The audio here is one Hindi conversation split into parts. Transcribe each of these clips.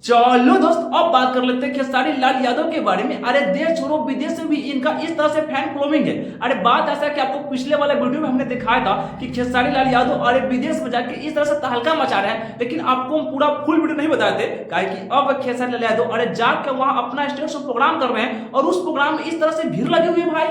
चलो दोस्त, अब बात कर लेते हैं खेसारी लाल यादव के बारे में। अरे देश छोड़ो विदेश में भी इनका इस तरह से फैन फॉलोइंग है। अरे बात ऐसा है कि आपको पिछले वाले वीडियो में हमने दिखाया था कि खेसारी लाल यादव अरे विदेश में जाके इस तरह से तहलका मचा रहे हैं, लेकिन आपको हम पूरा फुल वीडियो नहीं बताए थे कि अब खेसारी लाल यादव अरे जाकर वहां अपना स्टेज शो प्रोग्राम कर रहे हैं और उस प्रोग्राम में इस तरह से भीड़ लगी हुई है भाई।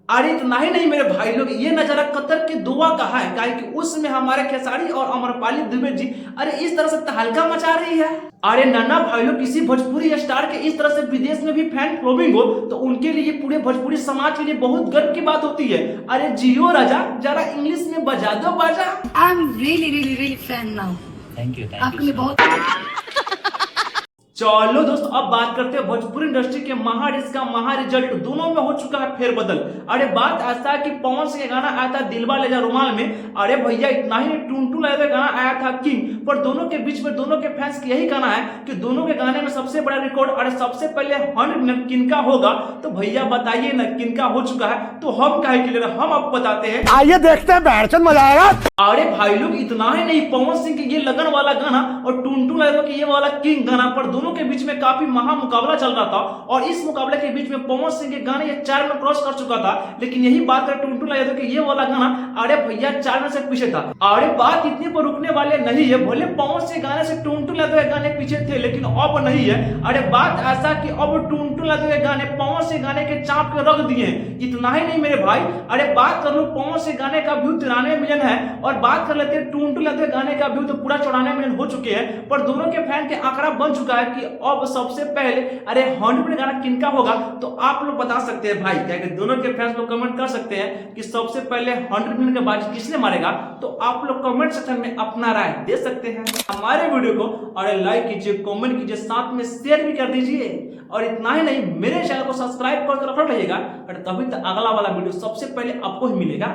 अरे इतना ही नहीं मेरे भाई लोग, ये नजारा कतर के दुआ का है कि उसमें हमारे खेसारी और अमरपाली दुबे जी अरे इस तरह से तहलका मचा रही है। अरे नाना भाई लोग, किसी भोजपुरी स्टार के इस तरह से विदेश में भी फैन फॉलोइंग हो तो उनके लिए पूरे भोजपुरी समाज के लिए बहुत गर्व की बात होती है। अरे जियो राजा, जरा इंग्लिश में बजा दो बाजा। I am really fan now. Thank you आपके बहुत। चलो दोस्त, अब बात करते हैं भोजपुरी इंडस्ट्री के महारिस का महा रिजल्ट दोनों में हो चुका है फेरबदल। अरे बात ऐसा है कि पवन सिंह का गाना आया था दिलवा ले जा रुमाल में। अरे भैया इतना ही टुनटुन यादव का गाना आया था किंग, पर दोनों के बीच में दोनों के फैंस का यही कहना है कि दोनों के गाने में सबसे बड़ा रिकॉर्ड अरे सबसे पहले 100 किनका होगा। तो भैया बताइए ना किनका हो चुका है, तो हम काहे के लिए हम अब बताते हैं, आइए देखते हैं, बैठचंद मजा आएगा। अरे भाई लोग, इतना ही नहीं, पवन सिंह के ये लगन वाला गाना और टुनटुन यादव के ये वाला किंग गाना पर दोनों के बीच में काफी महा मुकाबला चल रहा था और इस मुकाबले के बीच में पवन सिंह के गाने ये 4 में क्रॉस कर चुका था, लेकिन यही बात करें टुनटुन यादव के ये वाला गाना अरे भैया 4 में से पीछे था। अरे बात इतने पर रुकने वाले नहीं है, भले पवन सिंह गाने से टुनटुन यादव के गाने पीछे थे लेकिन अब नहीं है। अरे बात ऐसा कि अब टुनटुन यादव के गाने पवन सिंह गाने के चाप के रख दिए। इतना ही नहीं मेरे भाई, अरे बात कर लो पवन सिंह गाने का व्यू 93 मिलियन है और बात कर लेते हैं टुनटुन यादव गाने का व्यू तो पूरा 94 मिलियन हो चुके हैं, पर दोनों के फैन के आंकड़ा बन चुका है कि अब सबसे पहले अरे 100 गाना किनका होगा। तो आप लोग बता सकते हैं भाई, क्या कि दोनों के फैंस लोग कमेंट कर सकते हैं कि सबसे पहले 100 मिलियन का बाजी किसने मारेगा। तो आप लोग कमेंट सेक्शन में अपना राय दे सकते हैं। हमारे वीडियो को अरे लाइक कीजिए, कमेंट कीजिए, साथ में शेयर भी कर दीजिए और इतना ही नहीं मेरे चैनल को सब्सक्राइब करके रख रहिएगा, तभी तो अगला वाला वीडियो सबसे पहले आपको ही मिलेगा।